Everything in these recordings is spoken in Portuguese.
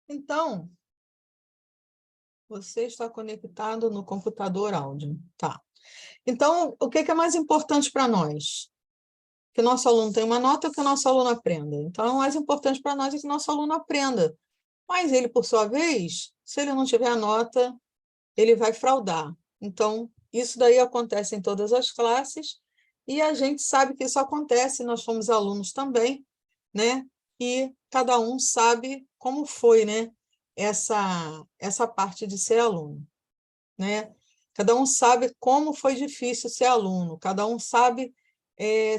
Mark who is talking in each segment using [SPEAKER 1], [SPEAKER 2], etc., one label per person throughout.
[SPEAKER 1] Então, você está conectado no computador áudio. Tá. Então, o que é mais importante para nós? Que nosso aluno tenha uma nota ou que o nosso aluno aprenda. Então, o mais importante para nós é que nosso aluno aprenda. Mas ele, por sua vez, se ele não tiver a nota, ele vai fraudar. Então, isso daí acontece em todas as classes, e a gente sabe que isso acontece, nós fomos alunos também, né? E cada um sabe como foi, né? Essa parte de ser aluno, né? Cada um sabe como foi difícil ser aluno, cada um sabe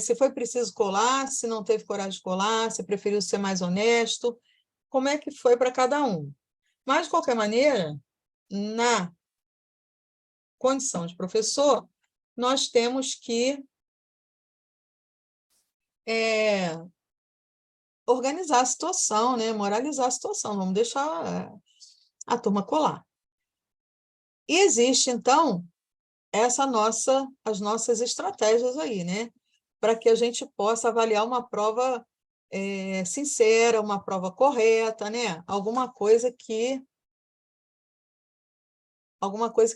[SPEAKER 1] se foi preciso colar, se não teve coragem de colar, se preferiu ser mais honesto, como é que foi para cada um. Mas, de qualquer maneira, na condição de professor, nós temos que organizar a situação, né? Moralizar a situação, vamos deixar a turma colar. E existe, então, as nossas estratégias aí, né? Para que a gente possa avaliar uma prova sincera, uma prova correta, né? Alguma coisa que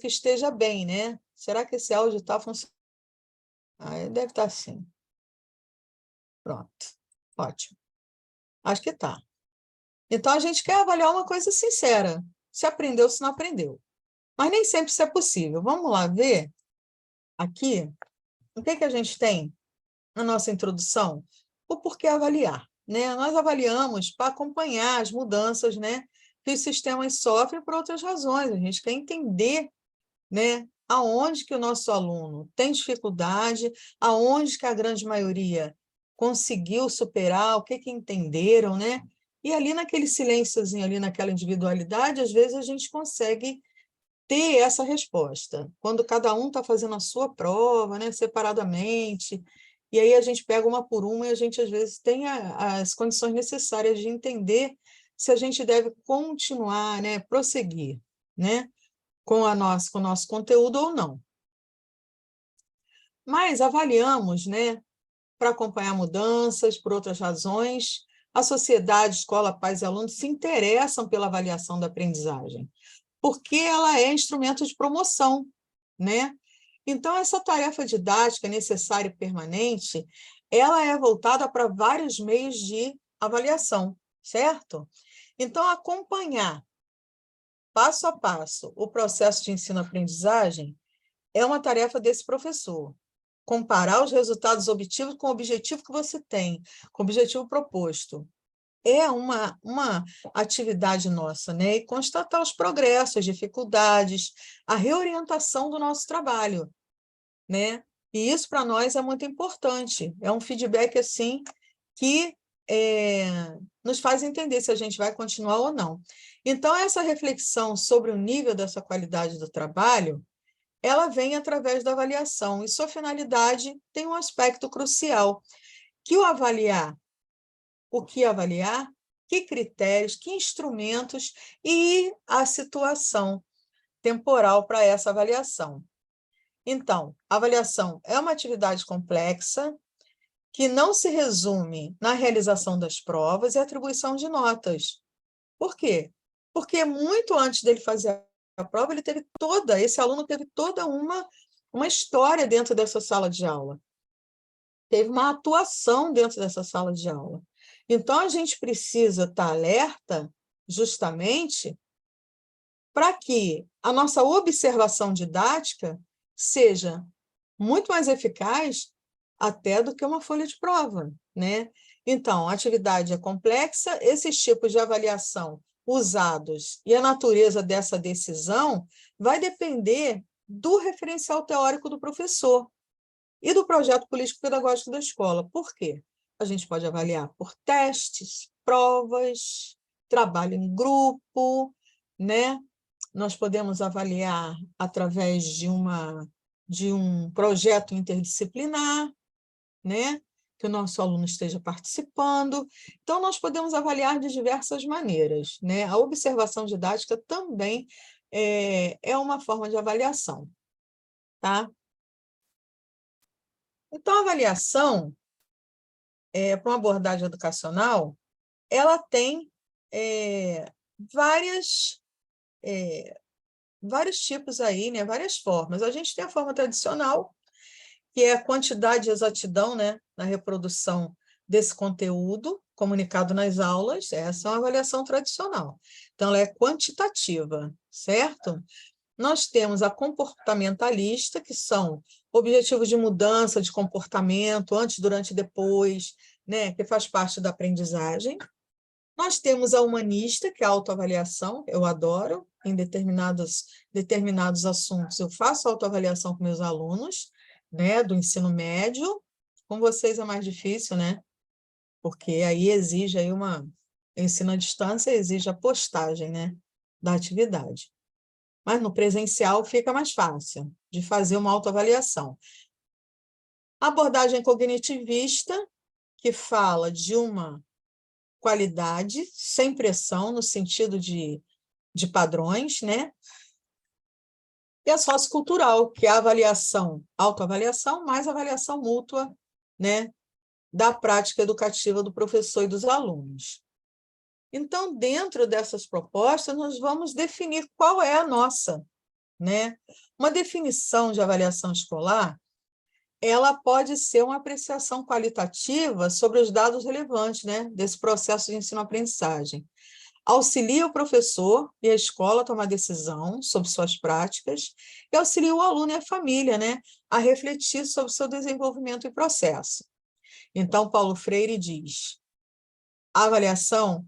[SPEAKER 1] esteja bem, né? Será que esse áudio está funcionando? Deve estar sim. Pronto. Ótimo. Acho que está. Então, a gente quer avaliar uma coisa sincera. Se aprendeu, se não aprendeu. Mas nem sempre isso é possível. Vamos lá ver aqui o que a gente tem na nossa introdução, o porquê avaliar, né? Nós avaliamos para acompanhar as mudanças, né, que os sistemas sofrem por outras razões. A gente quer entender, né, aonde que o nosso aluno tem dificuldade, aonde que a grande maioria conseguiu superar, o que entenderam, né? E ali naquele silênciozinho, ali naquela individualidade, às vezes a gente consegue ter essa resposta. Quando cada um está fazendo a sua prova, né, separadamente, e aí a gente pega uma por uma e a gente, às vezes, tem as condições necessárias de entender se a gente deve continuar, né, prosseguir, né, com o nosso conteúdo ou não. Mas avaliamos, né, para acompanhar mudanças, por outras razões, a sociedade, escola, pais e alunos se interessam pela avaliação da aprendizagem, porque ela é instrumento de promoção, né? Então, essa tarefa didática necessária e permanente, ela é voltada para vários meios de avaliação, certo? Então, acompanhar passo a passo o processo de ensino-aprendizagem é uma tarefa desse professor. Comparar os resultados obtidos com o objetivo que você tem, com o objetivo proposto. É uma atividade nossa, né? E constatar os progressos, as dificuldades, a reorientação do nosso trabalho, né? E isso para nós é muito importante. É um feedback assim que nos faz entender se a gente vai continuar ou não. Então, essa reflexão sobre o nível dessa qualidade do trabalho, ela vem através da avaliação, e sua finalidade tem um aspecto crucial, que o que avaliar, que critérios, que instrumentos e a situação temporal para essa avaliação. Então, a avaliação é uma atividade complexa que não se resume na realização das provas e atribuição de notas. Por quê? Porque muito antes dele fazer a prova, esse aluno teve toda uma história dentro dessa sala de aula. Teve uma atuação dentro dessa sala de aula. Então, a gente precisa estar alerta justamente para que a nossa observação didática seja muito mais eficaz até do que uma folha de prova, né? Então, a atividade é complexa, esses tipos de avaliação usados e a natureza dessa decisão vai depender do referencial teórico do professor e do projeto político-pedagógico da escola. Por quê? A gente pode avaliar por testes, provas, trabalho em grupo, né? Nós podemos avaliar através de um projeto interdisciplinar, né? Que o nosso aluno esteja participando. Então, nós podemos avaliar de diversas maneiras, né? A observação didática também é uma forma de avaliação, tá? Então, a avaliação, para uma abordagem educacional, ela tem vários tipos aí, né? Várias formas. A gente tem a forma tradicional, que é a quantidade e exatidão, né, na reprodução desse conteúdo comunicado nas aulas. Essa é uma avaliação tradicional. Então, ela é quantitativa, certo? Nós temos a comportamentalista, que são objetivos de mudança de comportamento, antes, durante e depois, né, que faz parte da aprendizagem. Nós temos a humanista, que é a autoavaliação, eu adoro, em determinados assuntos. Eu faço autoavaliação com meus alunos, né, do ensino médio. Com vocês é mais difícil, né? Porque aí exige aí ensino à distância, exige a postagem, né, da atividade. Mas no presencial fica mais fácil de fazer uma autoavaliação. A abordagem cognitivista, que fala de uma qualidade sem pressão, no sentido de padrões, né? E a sociocultural, que é a avaliação, autoavaliação, mais avaliação mútua, né, da prática educativa do professor e dos alunos. Então, dentro dessas propostas, nós vamos definir qual é a nossa, né? Uma definição de avaliação escolar, ela pode ser uma apreciação qualitativa sobre os dados relevantes, né, desse processo de ensino-aprendizagem. Auxilia o professor e a escola a tomar decisão sobre suas práticas e auxilia o aluno e a família, né, a refletir sobre o seu desenvolvimento e processo. Então, Paulo Freire diz, a avaliação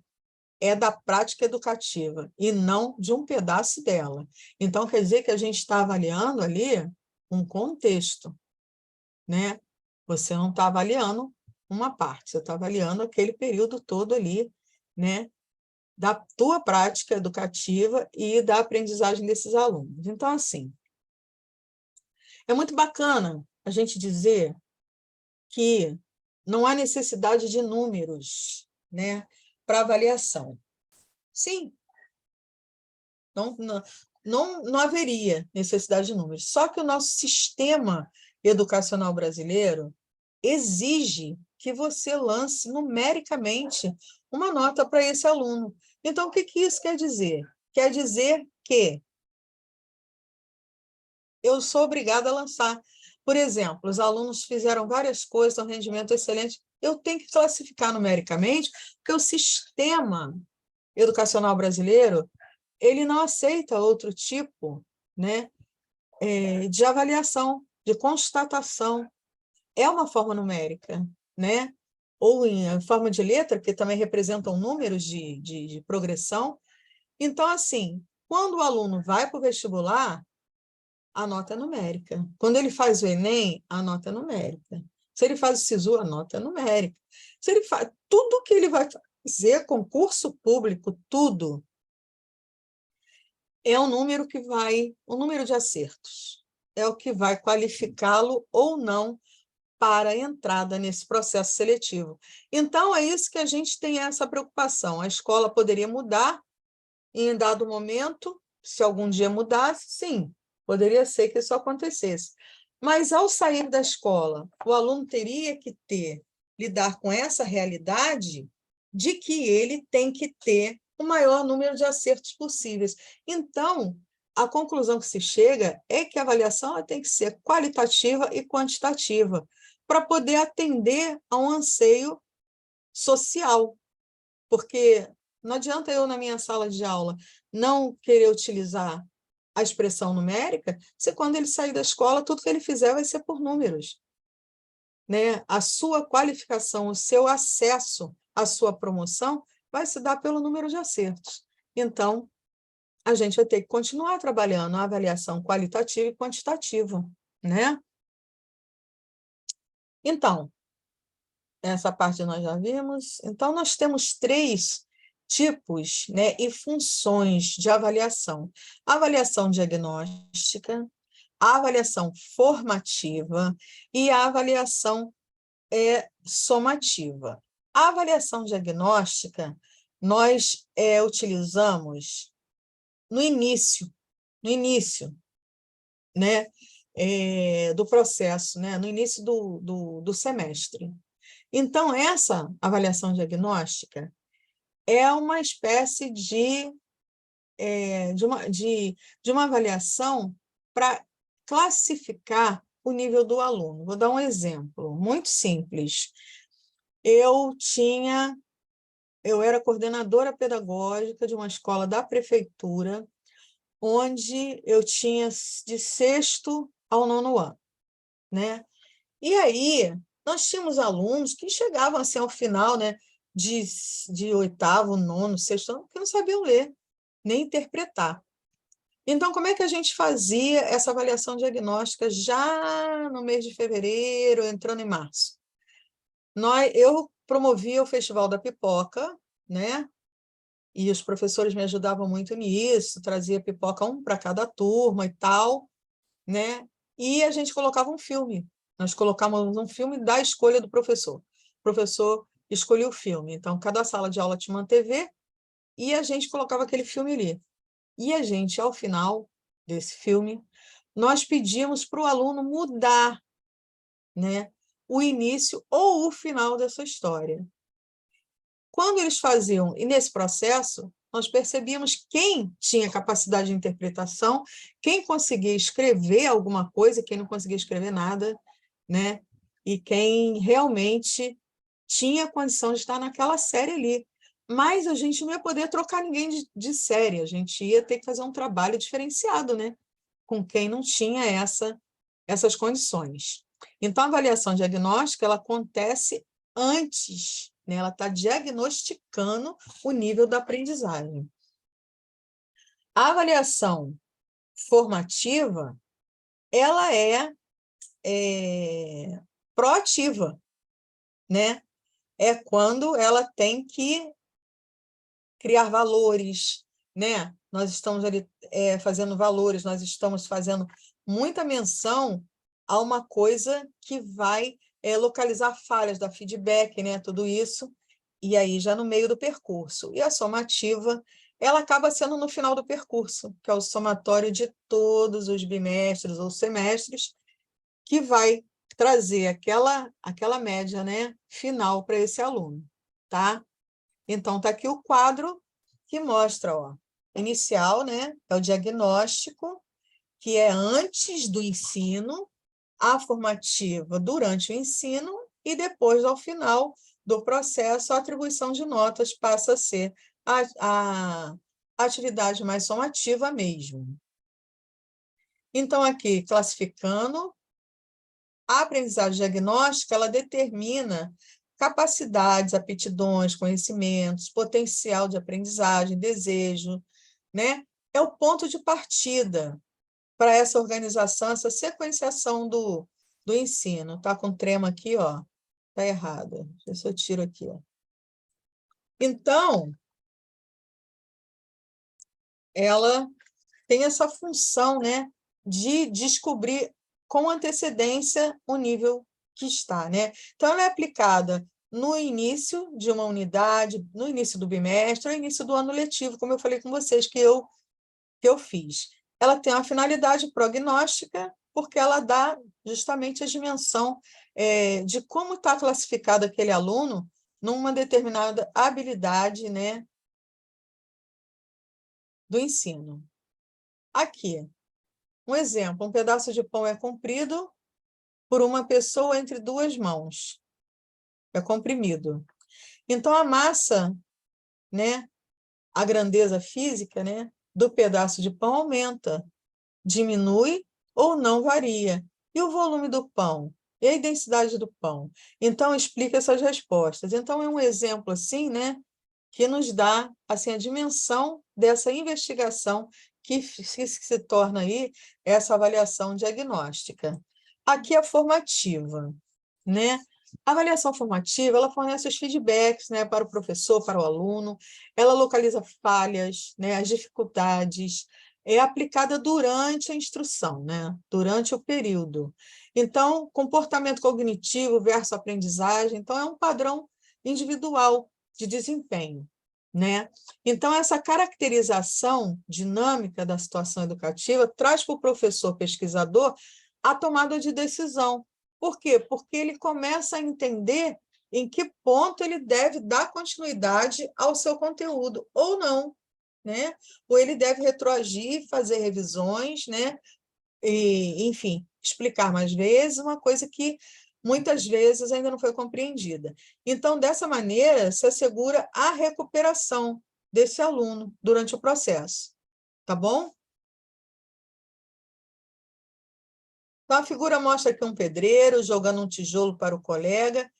[SPEAKER 1] é da prática educativa e não de um pedaço dela. Então, quer dizer que a gente está avaliando ali um contexto, né? Você não está avaliando uma parte, você está avaliando aquele período todo ali, né, da tua prática educativa e da aprendizagem desses alunos. Então, assim, é muito bacana a gente dizer que não há necessidade de números, né, para avaliação. Sim, não haveria necessidade de números. Só que o nosso sistema educacional brasileiro exige que você lance numericamente uma nota para esse aluno. Então, o que isso quer dizer? Quer dizer que eu sou obrigada a lançar. Por exemplo, os alunos fizeram várias coisas, um rendimento excelente, eu tenho que classificar numericamente, porque o sistema educacional brasileiro ele não aceita outro tipo, né, de avaliação, de constatação. É uma forma numérica, né? Ou em forma de letra, que também representam números de progressão. Então, assim, quando o aluno vai para o vestibular, a nota é numérica. Quando ele faz o Enem, a nota é numérica. Se ele faz o SISU, a nota é numérica. Se ele faz tudo que ele vai fazer, concurso público, tudo, é um número que vai, o número de acertos, é o que vai qualificá-lo ou não para a entrada nesse processo seletivo. Então, é isso que a gente tem essa preocupação. A escola poderia mudar em dado momento, se algum dia mudasse, sim, poderia ser que isso acontecesse. Mas, ao sair da escola, o aluno teria que lidar com essa realidade de que ele tem que ter o maior número de acertos possíveis. Então, a conclusão que se chega é que a avaliação ela tem que ser qualitativa e quantitativa, para poder atender a um anseio social. Porque não adianta eu, na minha sala de aula, não querer utilizar a expressão numérica, se quando ele sair da escola, tudo que ele fizer vai ser por números, né? A sua qualificação, o seu acesso à sua promoção vai se dar pelo número de acertos. Então, a gente vai ter que continuar trabalhando a avaliação qualitativa e quantitativa, né? Então, essa parte nós já vimos. Então, nós temos 3 tipos, né, e funções de avaliação. A avaliação diagnóstica, a avaliação formativa e a avaliação somativa. A avaliação diagnóstica, nós utilizamos no início, né, do processo, né, no início do semestre. Então, essa avaliação diagnóstica, é uma espécie de uma avaliação para classificar o nível do aluno. Vou dar um exemplo muito simples. Eu era coordenadora pedagógica de uma escola da prefeitura, onde eu tinha de 6º ao 9º ano, né? E aí, nós tínhamos alunos que chegavam assim, ao final, né, de 8º, 9º, 6º ano, que não sabiam ler, nem interpretar. Então, como é que a gente fazia essa avaliação diagnóstica já no mês de fevereiro, entrando em março? Eu promovia o Festival da Pipoca, né? E os professores me ajudavam muito nisso, trazia pipoca um para cada turma e tal, né? E a gente colocava um filme. Nós colocávamos um filme da escolha do professor. O professor escolhia o filme. Então, cada sala de aula tinha uma TV e a gente colocava aquele filme ali. E a gente, ao final desse filme, nós pedíamos para o aluno mudar, né, o início ou o final dessa história. Quando eles faziam, e nesse processo, nós percebíamos quem tinha capacidade de interpretação, quem conseguia escrever alguma coisa, quem não conseguia escrever nada, né? E quem realmente tinha condição de estar naquela série ali. Mas a gente não ia poder trocar ninguém de série, a gente ia ter que fazer um trabalho diferenciado, né? Com quem não tinha essas condições. Então, a avaliação diagnóstica ela acontece antes, né? Ela está diagnosticando o nível da aprendizagem. A avaliação formativa ela é proativa, né? É quando ela tem que criar valores, né? Nós estamos ali fazendo valores, nós estamos fazendo muita menção a uma coisa que vai localizar falhas, dar feedback, né? Tudo isso, e aí já no meio do percurso. E a somativa, ela acaba sendo no final do percurso, que é o somatório de todos os bimestres ou semestres, que vai trazer aquela média, né, final para esse aluno, tá? Então, está aqui o quadro que mostra, ó, inicial, né, é o diagnóstico, que é antes do ensino, a formativa durante o ensino e depois, ao final do processo, a atribuição de notas passa a ser a atividade mais somativa mesmo. Então, aqui, classificando, a aprendizagem diagnóstica, ela determina capacidades, aptidões, conhecimentos, potencial de aprendizagem, desejo, né? É o ponto de partida para essa organização, essa sequenciação do ensino. Tá com trema aqui, ó. Tá errado. Deixa eu ver se eu tiro aqui, ó. Então, ela tem essa função, né, de descobrir com antecedência o nível que está, né? Então, ela é aplicada no início de uma unidade, no início do bimestre, no início do ano letivo, como eu falei com vocês que eu fiz. Ela tem uma finalidade prognóstica, porque ela dá justamente a dimensão de como está classificado aquele aluno numa determinada habilidade, né, do ensino. Aqui, um exemplo, um pedaço de pão é comprido por uma pessoa entre 2 mãos. É comprimido. Então, a massa, né, a grandeza física, né, do pedaço de pão aumenta, diminui ou não varia. E o volume do pão? E a densidade do pão? Então, explica essas respostas. Então, é um exemplo assim, né, que nos dá assim, a dimensão dessa investigação que se torna aí essa avaliação diagnóstica. Aqui a formativa, né? A avaliação formativa, ela fornece os feedbacks, né, para o professor, para o aluno, ela localiza falhas, né, as dificuldades, é aplicada durante a instrução, né, durante o período. Então, comportamento cognitivo versus aprendizagem, então é um padrão individual de desempenho, né? Então, essa caracterização dinâmica da situação educativa traz para o professor pesquisador a tomada de decisão. Por quê? Porque ele começa a entender em que ponto ele deve dar continuidade ao seu conteúdo, ou não, né? Ou ele deve retroagir, fazer revisões, né? E, enfim, explicar mais vezes uma coisa que muitas vezes ainda não foi compreendida. Então, dessa maneira, se assegura a recuperação desse aluno durante o processo, tá bom? Então, a figura mostra aqui um pedreiro jogando um tijolo para o colega,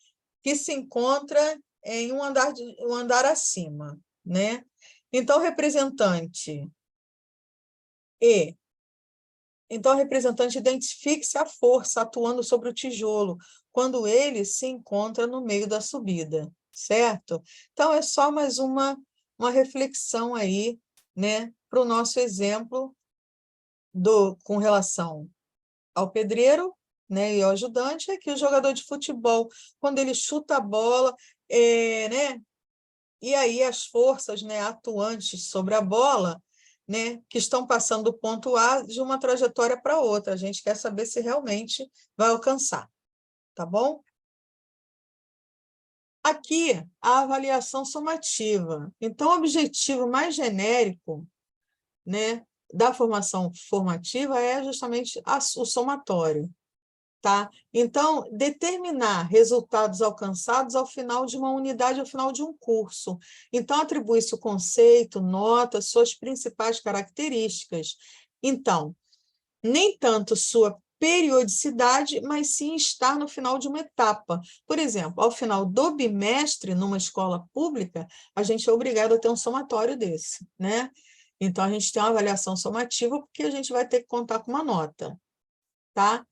[SPEAKER 1] que se encontra em um andar acima, né? Então, o representante identifique-se a força atuando sobre o tijolo, quando ele se encontra no meio da subida, certo? Então, é só mais uma reflexão aí, né, para o nosso exemplo com relação ao pedreiro, né, e ao ajudante, é que o jogador de futebol, quando ele chuta a bola, né, e aí as forças, né, atuantes sobre a bola, né, que estão passando do ponto A de uma trajetória para outra. A gente quer saber se realmente vai alcançar, tá bom? Aqui, a avaliação somativa. Então, o objetivo mais genérico, né, da formação formativa é justamente o somatório. Tá? Então, determinar resultados alcançados ao final de uma unidade, ao final de um curso. Então, atribui-se o conceito, nota, suas principais características. Então, nem tanto sua periodicidade, mas sim estar no final de uma etapa. Por exemplo, ao final do bimestre, numa escola pública, a gente é obrigado a ter um somatório desse, né? Então, a gente tem uma avaliação somativa, porque a gente vai ter que contar com uma nota, tá?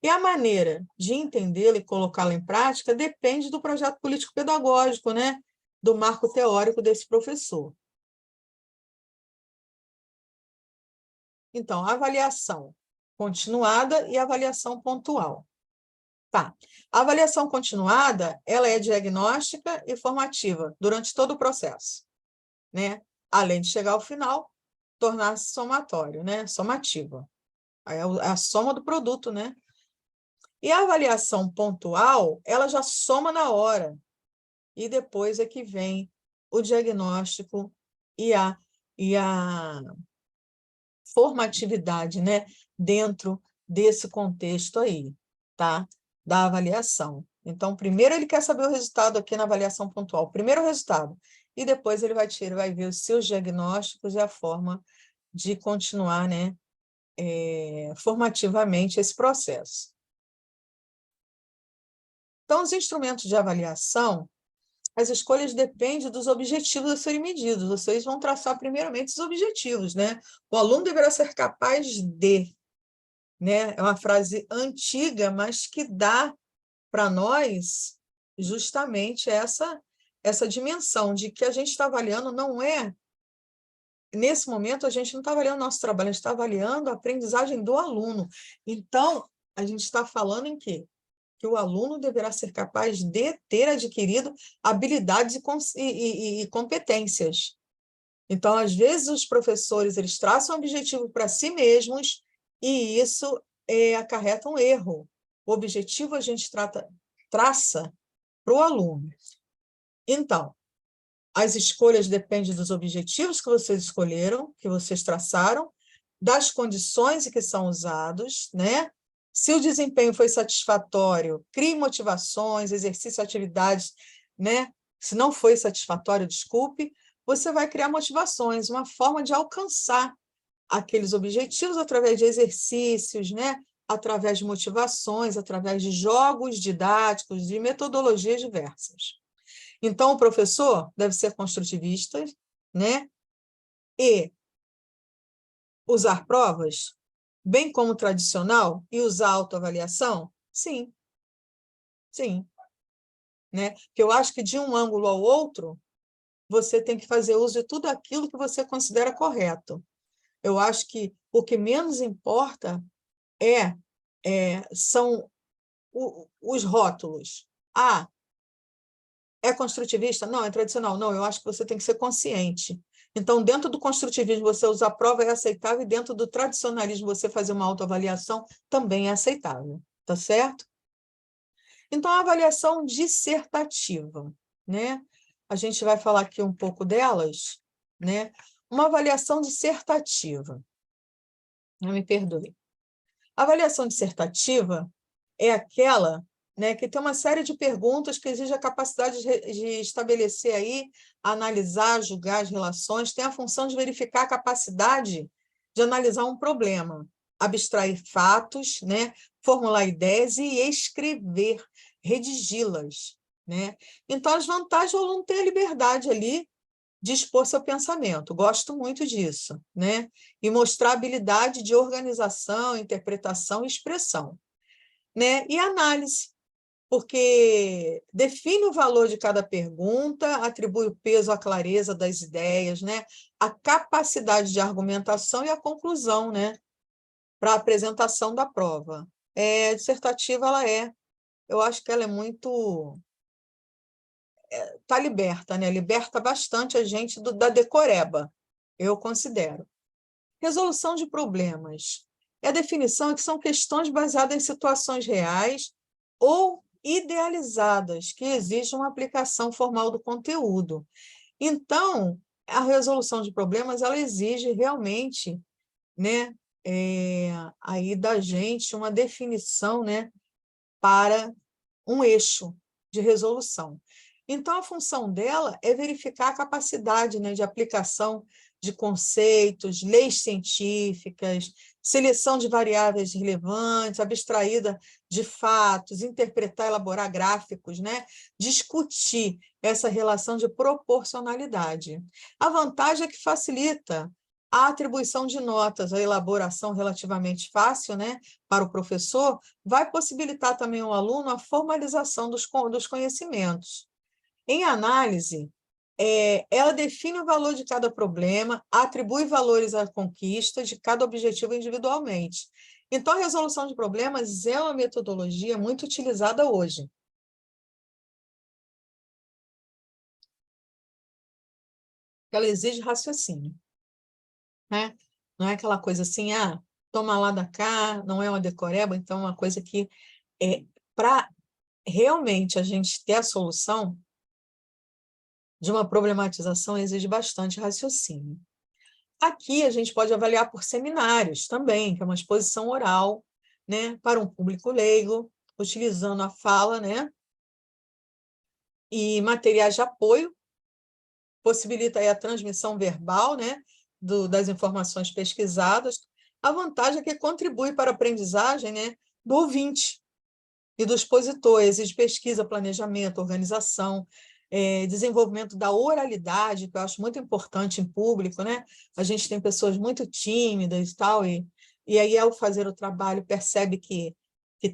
[SPEAKER 1] E a maneira de entendê-la e colocá-la em prática depende do projeto político-pedagógico, né? Do marco teórico desse professor. Então, avaliação continuada e avaliação pontual. Tá. A avaliação continuada, ela é diagnóstica e formativa durante todo o processo, né? Além de chegar ao final, tornar-se somatório, né? Somativa. É a soma do produto, né? E a avaliação pontual, ela já soma na hora, e depois é que vem o diagnóstico e a formatividade, né, dentro desse contexto aí, tá? Da avaliação. Então, primeiro ele quer saber o resultado aqui na avaliação pontual, primeiro o resultado, e depois ele vai ver os seus diagnósticos e a forma de continuar, né, formativamente esse processo. Então, os instrumentos de avaliação, as escolhas dependem dos objetivos a serem medidos. Vocês vão traçar primeiramente os objetivos, né? O aluno deverá ser capaz de, né? É uma frase antiga, mas que dá para nós justamente essa dimensão de que a gente está avaliando não é... Nesse momento, a gente não está avaliando o nosso trabalho, a gente está avaliando a aprendizagem do aluno. Então, a gente está falando em quê? Que o aluno deverá ser capaz de ter adquirido habilidades e competências. Então, às vezes, os professores eles traçam um objetivo para si mesmos e isso acarreta um erro. O objetivo a gente traça para o aluno. Então, as escolhas dependem dos objetivos que vocês escolheram, que vocês traçaram, das condições em que são usados, né? Se o desempenho foi satisfatório, crie motivações, exercício, atividades, né? Se não foi satisfatório, desculpe, você vai criar motivações, uma forma de alcançar aqueles objetivos através de exercícios, né? Através de motivações, através de jogos didáticos, de metodologias diversas. Então, o professor deve ser construtivista, né? E usar provas, bem como tradicional, e usar autoavaliação? Sim, sim. Né? Porque eu acho que de um ângulo ao outro, você tem que fazer uso de tudo aquilo que você considera correto. Eu acho que o que menos importa são os rótulos. Ah, é construtivista? Não, é tradicional. Não, eu acho que você tem que ser consciente. Então, dentro do construtivismo, você usar a prova é aceitável, e dentro do tradicionalismo, você fazer uma autoavaliação também é aceitável. Tá certo? Então, a avaliação dissertativa, né? A gente vai falar aqui um pouco delas, né? Uma avaliação dissertativa. Não me perdoe. A avaliação dissertativa é aquela, né, que tem uma série de perguntas que exige a capacidade de estabelecer aí, analisar, julgar as relações, tem a função de verificar a capacidade de analisar um problema, abstrair fatos, né, formular ideias e escrever, redigi-las, né? Então, as vantagens, o aluno tem a liberdade ali de expor seu pensamento, gosto muito disso, né? E mostrar habilidade de organização, interpretação e expressão, né? E análise, porque define o valor de cada pergunta, atribui o peso à clareza das ideias, né? A capacidade de argumentação e a conclusão, né? Para a apresentação da prova. Dissertativa, eu acho que ela é muito... Está liberta, né? Liberta bastante a gente da decoreba, eu considero. Resolução de problemas. É a definição que são questões baseadas em situações reais ou idealizadas, que exigem uma aplicação formal do conteúdo. Então, a resolução de problemas, ela exige realmente, né, aí da gente uma definição, né, para um eixo de resolução. Então, a função dela é verificar a capacidade, né, de aplicação de conceitos, leis científicas, seleção de variáveis relevantes, abstraída de fatos, interpretar, elaborar gráficos, né? Discutir essa relação de proporcionalidade. A vantagem é que facilita a atribuição de notas, a elaboração relativamente fácil, né, para o professor, vai possibilitar também ao aluno a formalização dos conhecimentos. Em análise, ela define o valor de cada problema, atribui valores à conquista de cada objetivo individualmente. Então, a resolução de problemas é uma metodologia muito utilizada hoje. Ela exige raciocínio, né? Não é aquela coisa assim, toma lá da cá, não é uma decoreba, então é uma coisa que, para realmente a gente ter a solução de uma problematização, exige bastante raciocínio. Aqui a gente pode avaliar por seminários também, que é uma exposição oral, né, para um público leigo, utilizando a fala, né, e materiais de apoio, possibilita aí a transmissão verbal, né, das informações pesquisadas. A vantagem é que contribui para a aprendizagem, né, do ouvinte e do expositor, exige pesquisa, planejamento, organização, desenvolvimento da oralidade, que eu acho muito importante em público, né? A gente tem pessoas muito tímidas e tal, e aí, ao fazer o trabalho, percebe que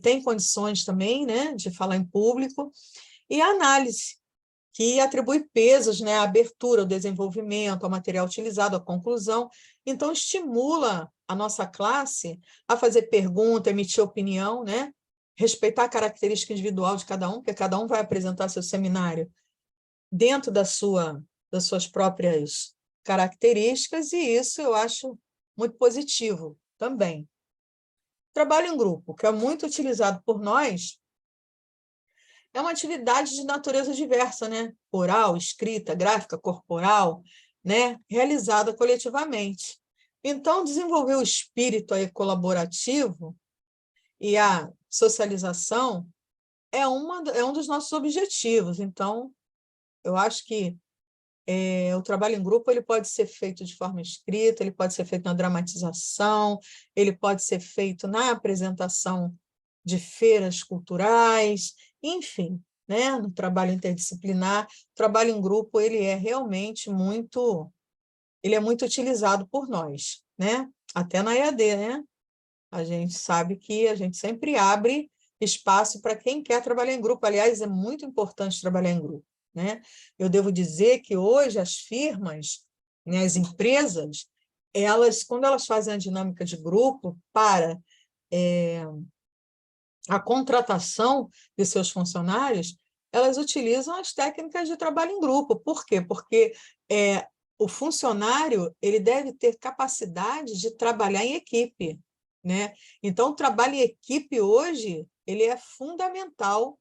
[SPEAKER 1] tem condições também, né, de falar em público, e a análise, que atribui pesos, né, à abertura, ao desenvolvimento, ao material utilizado, à conclusão. Então, estimula a nossa classe a fazer pergunta, emitir opinião, né? Respeitar a característica individual de cada um, porque cada um vai apresentar seu seminário dentro das suas próprias características, e isso eu acho muito positivo também. Trabalho em grupo, que é muito utilizado por nós, é uma atividade de natureza diversa, né? Oral, escrita, gráfica, corporal, né? Realizada coletivamente. Então, desenvolver o espírito aí colaborativo e a socialização é um dos nossos objetivos. Então, eu acho que o trabalho em grupo ele pode ser feito de forma escrita, ele pode ser feito na dramatização, ele pode ser feito na apresentação de feiras culturais, enfim, né? No trabalho interdisciplinar. O trabalho em grupo ele é realmente muito utilizado por nós, né? Até na EAD, né? A gente sabe que a gente sempre abre espaço para quem quer trabalhar em grupo. Aliás, é muito importante trabalhar em grupo, né? Eu devo dizer que hoje as firmas, né, as empresas, quando elas fazem a dinâmica de grupo para a contratação de seus funcionários, elas utilizam as técnicas de trabalho em grupo. Por quê? Porque o funcionário ele deve ter capacidade de trabalhar em equipe, né? Então, o trabalho em equipe hoje ele é fundamental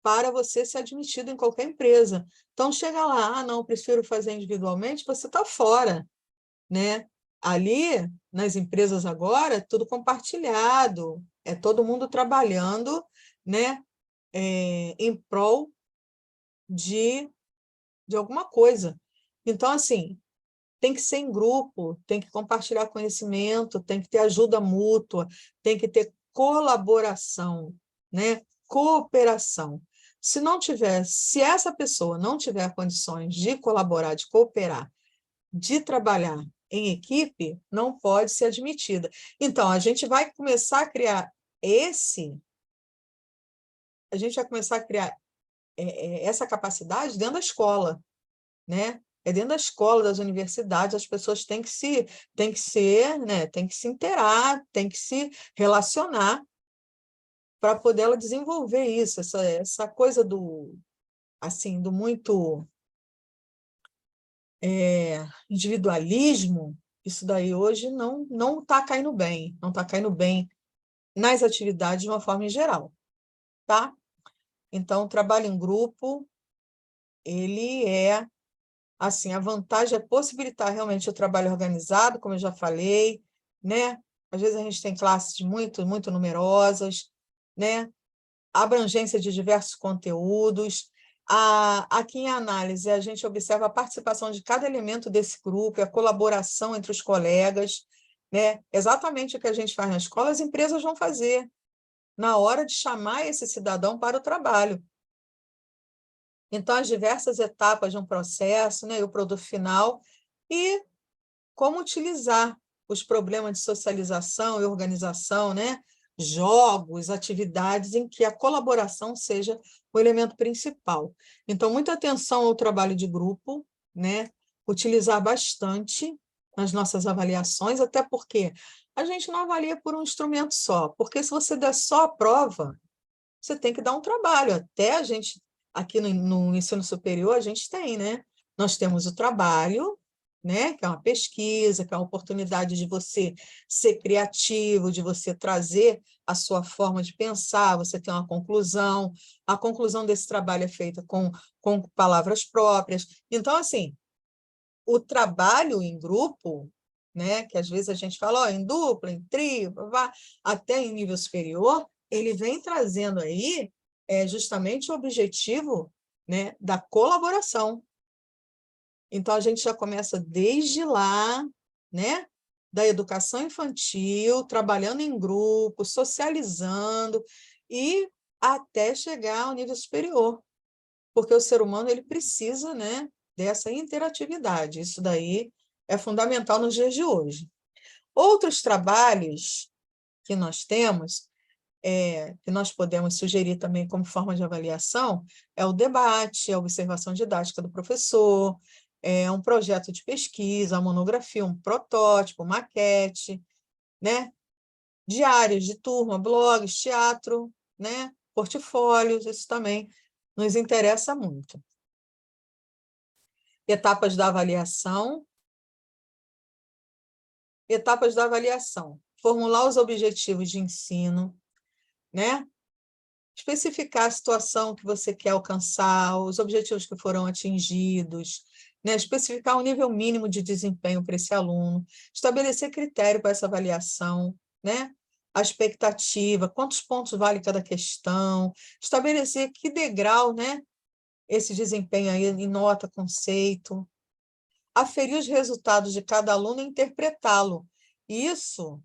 [SPEAKER 1] para você ser admitido em qualquer empresa. Então, chega lá, não, prefiro fazer individualmente, você está fora, né? Ali, nas empresas agora, é tudo compartilhado, é todo mundo trabalhando, né, em prol de alguma coisa. Então, assim, tem que ser em grupo, tem que compartilhar conhecimento, tem que ter ajuda mútua, tem que ter colaboração, né? Cooperação. Se não tiver, se essa pessoa não tiver condições de colaborar, de cooperar, de trabalhar em equipe, não pode ser admitida. Então, a gente vai começar a criar essa capacidade dentro da escola, né? É dentro da escola, das universidades, as pessoas têm que se inteirar, têm que se relacionar para poder ela desenvolver isso, essa coisa do, assim, do muito individualismo. Isso daí hoje não está caindo bem, não está caindo bem nas atividades de uma forma em geral, tá? Então, o trabalho em grupo, ele é assim, a vantagem é possibilitar realmente o trabalho organizado, como eu já falei, né? Às vezes a gente tem classes muito numerosas, né? A abrangência de diversos conteúdos. Aqui em análise, a gente observa a participação de cada elemento desse grupo, a colaboração entre os colegas, né? Exatamente o que a gente faz na escola, as empresas vão fazer na hora de chamar esse cidadão para o trabalho. Então, as diversas etapas de um processo, né, e o produto final, e como utilizar os problemas de socialização e organização, né, jogos, atividades em que a colaboração seja o elemento principal. Então, muita atenção ao trabalho de grupo, né, utilizar bastante nas nossas avaliações, até porque a gente não avalia por um instrumento só, porque se você der só a prova, você tem que dar um trabalho. Até a gente, aqui no ensino superior, a gente tem, né? Nós temos o trabalho, né? Que é uma pesquisa, que é uma oportunidade de você ser criativo, de você trazer a sua forma de pensar, você tem uma conclusão. A conclusão desse trabalho é feita com palavras próprias. Então, assim, o trabalho em grupo, né, que às vezes a gente fala, ó, em dupla, em trio, até em nível superior, ele vem trazendo aí justamente o objetivo, né, da colaboração. Então, a gente já começa desde lá, né, da educação infantil, trabalhando em grupo, socializando, e até chegar ao nível superior, porque o ser humano ele precisa, né, dessa interatividade. Isso daí é fundamental nos dias de hoje. Outros trabalhos que nós temos, que nós podemos sugerir também como forma de avaliação, é o debate, a observação didática do professor, um projeto de pesquisa, uma monografia, um protótipo, maquete, né? Diários de turma, blogs, teatro, né? Portfólios, isso também nos interessa muito. Etapas da avaliação. Etapas da avaliação. Formular os objetivos de ensino, né? Especificar a situação que você quer alcançar, os objetivos que foram atingidos, né? Especificar o nível mínimo de desempenho para esse aluno, estabelecer critério para essa avaliação, né? A expectativa, quantos pontos vale cada questão, estabelecer que degrau, né? Esse desempenho aí em nota, conceito, aferir os resultados de cada aluno e interpretá-lo. Isso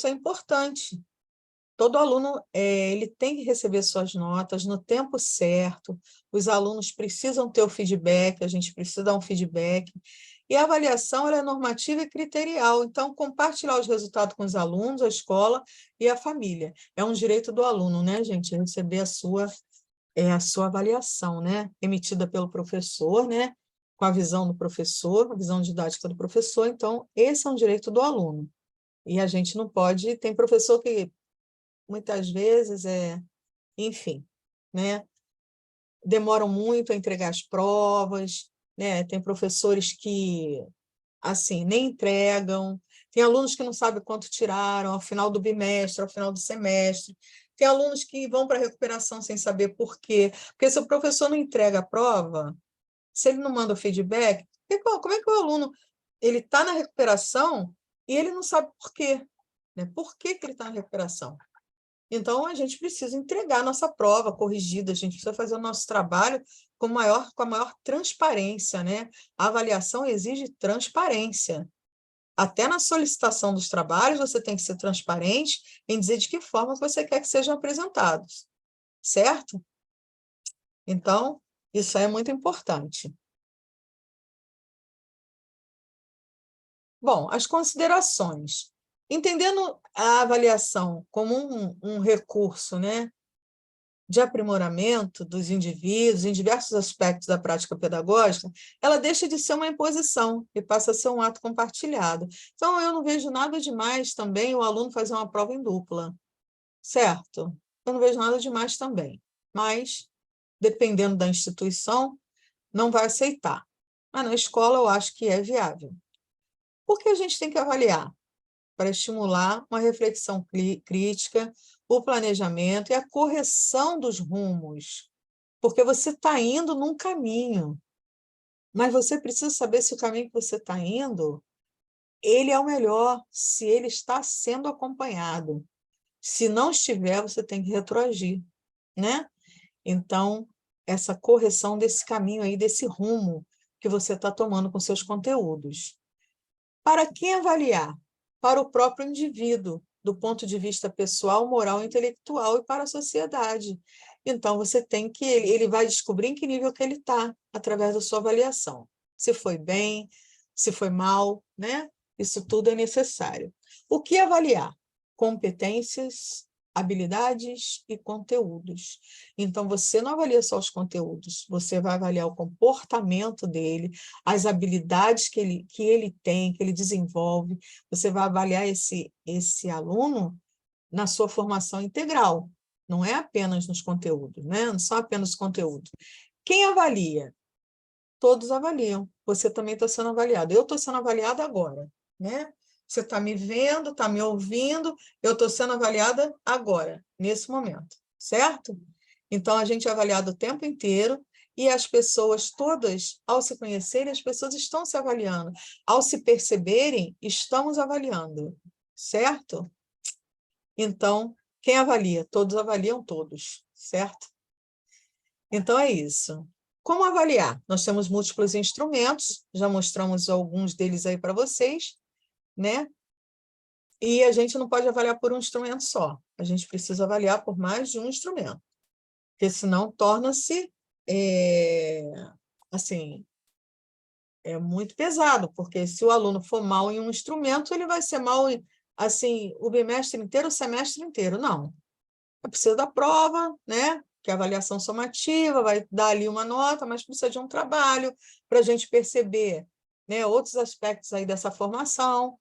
[SPEAKER 1] é importante. Todo aluno ele tem que receber suas notas no tempo certo, os alunos precisam ter o feedback, a gente precisa dar um feedback, e a avaliação ela é normativa e criterial, então compartilhar os resultados com os alunos, a escola e a família. É um direito do aluno, né, gente, receber a sua avaliação, né, emitida pelo professor, né, com a visão do professor, a visão didática do professor, então esse é um direito do aluno. E a gente não pode, tem professor que muitas vezes enfim, né, demoram muito a entregar as provas, né, tem professores que, assim, nem entregam, tem alunos que não sabem quanto tiraram ao final do bimestre, ao final do semestre. Tem alunos que vão para a recuperação sem saber por quê. Porque se o professor não entrega a prova, se ele não manda o feedback, como é que o aluno ele está na recuperação e ele não sabe por quê, né? Por que ele está na recuperação? Então, a gente precisa entregar a nossa prova corrigida, a gente precisa fazer o nosso trabalho com a maior transparência, né? A avaliação exige transparência. Até na solicitação dos trabalhos, você tem que ser transparente em dizer de que forma você quer que sejam apresentados, certo? Então, isso é muito importante. Bom, as considerações. Entendendo a avaliação como um recurso, né, de aprimoramento dos indivíduos em diversos aspectos da prática pedagógica, ela deixa de ser uma imposição e passa a ser um ato compartilhado. Então, eu não vejo nada demais também o aluno fazer uma prova em dupla, certo? Eu não vejo nada demais também, mas, dependendo da instituição, não vai aceitar. Mas na escola eu acho que é viável. Por que a gente tem que avaliar? Para estimular uma reflexão crítica, o planejamento e a correção dos rumos, porque você está indo num caminho, mas você precisa saber se o caminho que você está indo, ele é o melhor, se ele está sendo acompanhado. Se não estiver, você tem que retroagir, né? Então, essa correção desse caminho aí, desse rumo que você está tomando com seus conteúdos. Para quem avaliar? Para o próprio indivíduo, do ponto de vista pessoal, moral e intelectual, e para a sociedade. Então, você tem que... Ele vai descobrir em que nível que ele está, através da sua avaliação. Se foi bem, se foi mal, né? Isso tudo é necessário. O que avaliar? Competências, habilidades e conteúdos. Então, você não avalia só os conteúdos, você vai avaliar o comportamento dele, as habilidades que ele tem, que ele desenvolve. Você vai avaliar esse aluno na sua formação integral, não é apenas nos conteúdos, né? Não só apenas os conteúdos. Quem avalia? Todos avaliam. Você também está sendo avaliado. Eu estou sendo avaliada agora, né? Você está me vendo, está me ouvindo, eu estou sendo avaliada agora, nesse momento, certo? Então, a gente é avaliado o tempo inteiro e as pessoas todas, ao se conhecerem, as pessoas estão se avaliando. Ao se perceberem, estamos avaliando, certo? Então, quem avalia? Todos avaliam todos, certo? Então, é isso. Como avaliar? Nós temos múltiplos instrumentos, já mostramos alguns deles aí para vocês, né? E a gente não pode avaliar por um instrumento só, a gente precisa avaliar por mais de um instrumento, porque senão torna-se, assim, muito pesado, porque se o aluno for mal em um instrumento, ele vai ser mal, assim, o bimestre inteiro, o semestre inteiro. Não, precisa da prova, né? Que é a avaliação somativa, vai dar ali uma nota, mas precisa de um trabalho para a gente perceber, né, outros aspectos aí dessa formação,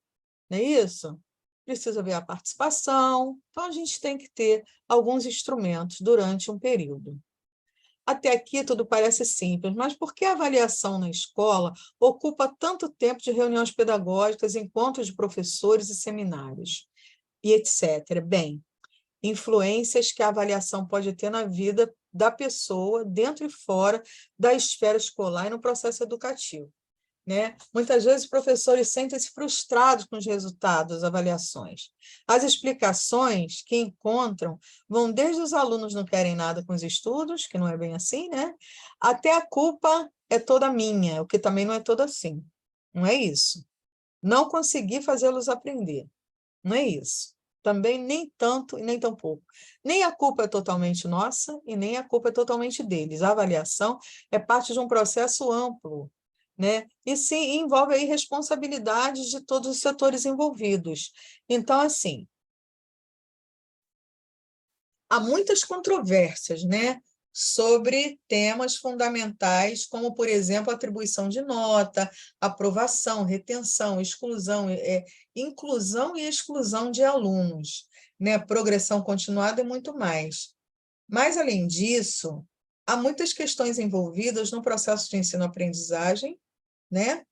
[SPEAKER 1] não é isso? Precisa ver a participação, então a gente tem que ter alguns instrumentos durante um período. Até aqui tudo parece simples, mas por que a avaliação na escola ocupa tanto tempo de reuniões pedagógicas, encontros de professores e seminários, e etc.? Bem, influências que a avaliação pode ter na vida da pessoa, dentro e fora da esfera escolar e no processo educativo, né? Muitas vezes os professores sentem-se frustrados com os resultados das avaliações. As explicações que encontram vão desde os alunos não querem nada com os estudos, que não é bem assim, né? Até a culpa é toda minha, o que também não é todo assim. Não é isso. Não consegui fazê-los aprender. Não é isso. Também nem tanto e nem tão pouco. Nem a culpa é totalmente nossa e nem a culpa é totalmente deles. A avaliação é parte de um processo amplo, né? E sim, envolve aí responsabilidades de todos os setores envolvidos. Então, assim, há muitas controvérsias, né, sobre temas fundamentais, como, por exemplo, atribuição de nota, aprovação, retenção, exclusão, inclusão e exclusão de alunos, né, progressão continuada e muito mais. Mas, além disso, há muitas questões envolvidas no processo de ensino-aprendizagem, né,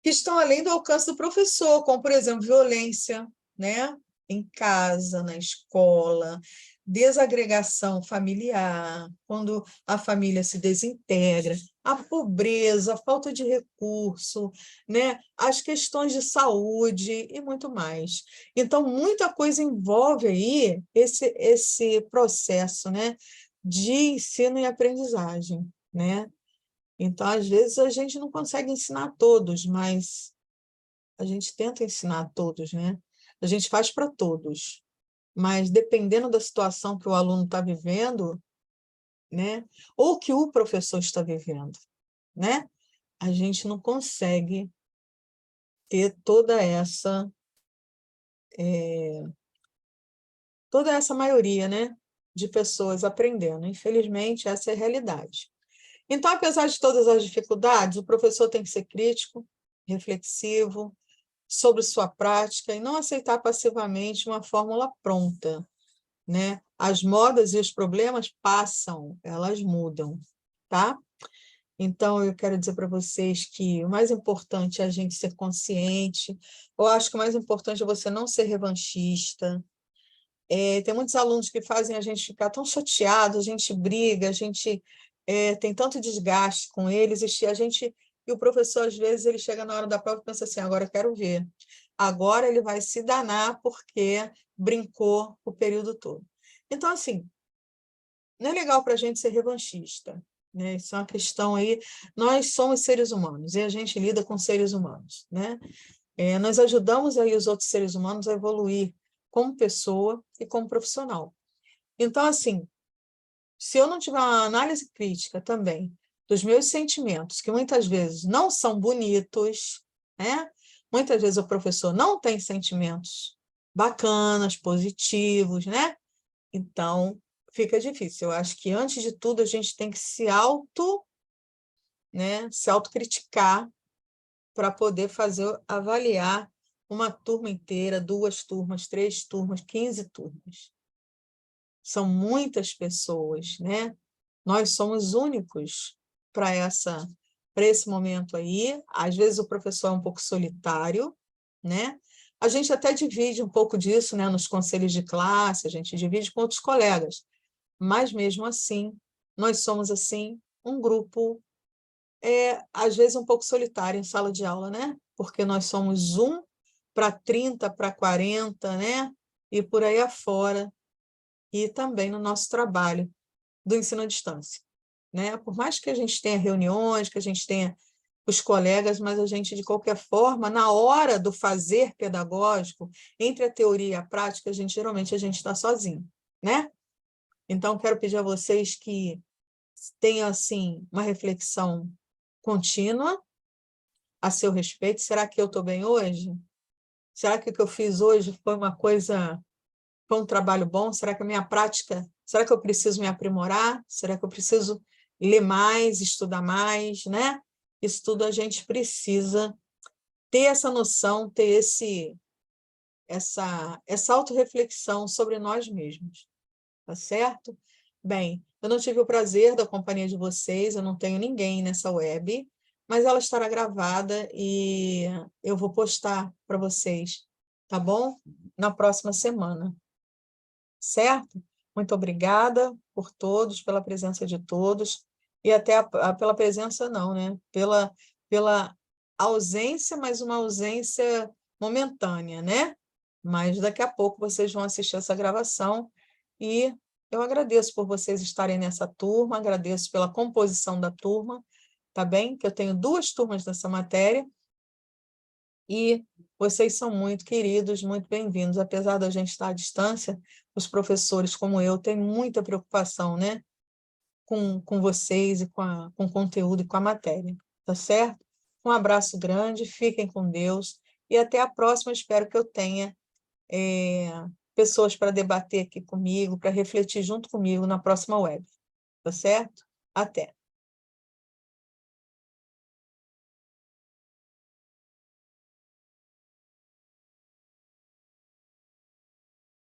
[SPEAKER 1] que estão além do alcance do professor, como, por exemplo, violência, né, em casa, na escola, desagregação familiar, quando a família se desintegra, a pobreza, a falta de recurso, né? As questões de saúde e muito mais. Então, muita coisa envolve aí esse processo, né, de ensino e aprendizagem, né? Então, às vezes, a gente não consegue ensinar a todos, mas a gente tenta ensinar a todos, né? A gente faz para todos, mas dependendo da situação que o aluno está vivendo, né? Ou que o professor está vivendo, né? A gente não consegue ter toda essa maioria, né, de pessoas aprendendo. Infelizmente, essa é a realidade. Então, apesar de todas as dificuldades, o professor tem que ser crítico, reflexivo sobre sua prática e não aceitar passivamente uma fórmula pronta, né? As modas e os problemas passam, elas mudam, tá? Então, eu quero dizer para vocês que o mais importante é a gente ser consciente. Eu acho que o mais importante é você não ser revanchista. Tem muitos alunos que fazem a gente ficar tão chateado, a gente briga, a gente tem tanto desgaste com eles, e o professor, às vezes, ele chega na hora da prova e pensa assim, agora eu quero ver. Agora ele vai se danar porque brincou o período todo. Então, assim, não é legal para a gente ser revanchista, né? Isso é uma questão aí. Nós somos seres humanos e a gente lida com seres humanos, né? Nós ajudamos aí os outros seres humanos a evoluir como pessoa e como profissional. Então, assim, se eu não tiver uma análise crítica também dos meus sentimentos, que muitas vezes não são bonitos, né? Muitas vezes o professor não tem sentimentos bacanas, positivos, né? Então, fica difícil. Eu acho que, antes de tudo, a gente tem que né, se autocriticar para poder avaliar uma turma inteira, 2 turmas, 3 turmas, 15 turmas. São muitas pessoas, né? Nós somos únicos para esse momento aí. Às vezes o professor é um pouco solitário, né? A gente até divide um pouco disso, né, nos conselhos de classe, a gente divide com outros colegas, mas mesmo assim, nós somos assim um grupo às vezes um pouco solitário em sala de aula, né? Porque nós somos 1 para 30, para 40, né? E por aí afora, e também no nosso trabalho do ensino à distância, né? Por mais que a gente tenha reuniões, que a gente tenha os colegas, mas a gente, de qualquer forma, na hora do fazer pedagógico, entre a teoria e a prática, geralmente a gente está sozinho, né? Então, quero pedir a vocês que tenham, assim, uma reflexão contínua a seu respeito. Será que eu estou bem hoje? Será que o que eu fiz hoje foi um trabalho bom? Será que a minha prática, será que eu preciso me aprimorar? Será que eu preciso ler mais, estudar mais, né? Isso tudo a gente precisa ter essa noção, ter essa autorreflexão sobre nós mesmos, tá certo? Bem, eu não tive o prazer da companhia de vocês, eu não tenho ninguém nessa web, mas ela estará gravada e eu vou postar para vocês, tá bom? Na próxima semana, certo? Muito obrigada por todos, pela presença de todos, e até pela presença não, né? Pela ausência, mas uma ausência momentânea, né? Mas daqui a pouco vocês vão assistir essa gravação e eu agradeço por vocês estarem nessa turma, agradeço pela composição da turma, tá bem? Que eu tenho 2 turmas nessa matéria e vocês são muito queridos, muito bem-vindos. Apesar da gente estar à distância, os professores, como eu, têm muita preocupação, né, com vocês e com o conteúdo e com a matéria, tá certo? Um abraço grande, fiquem com Deus e até a próxima. Espero que eu tenha pessoas para debater aqui comigo, para refletir junto comigo na próxima web, tá certo? Até!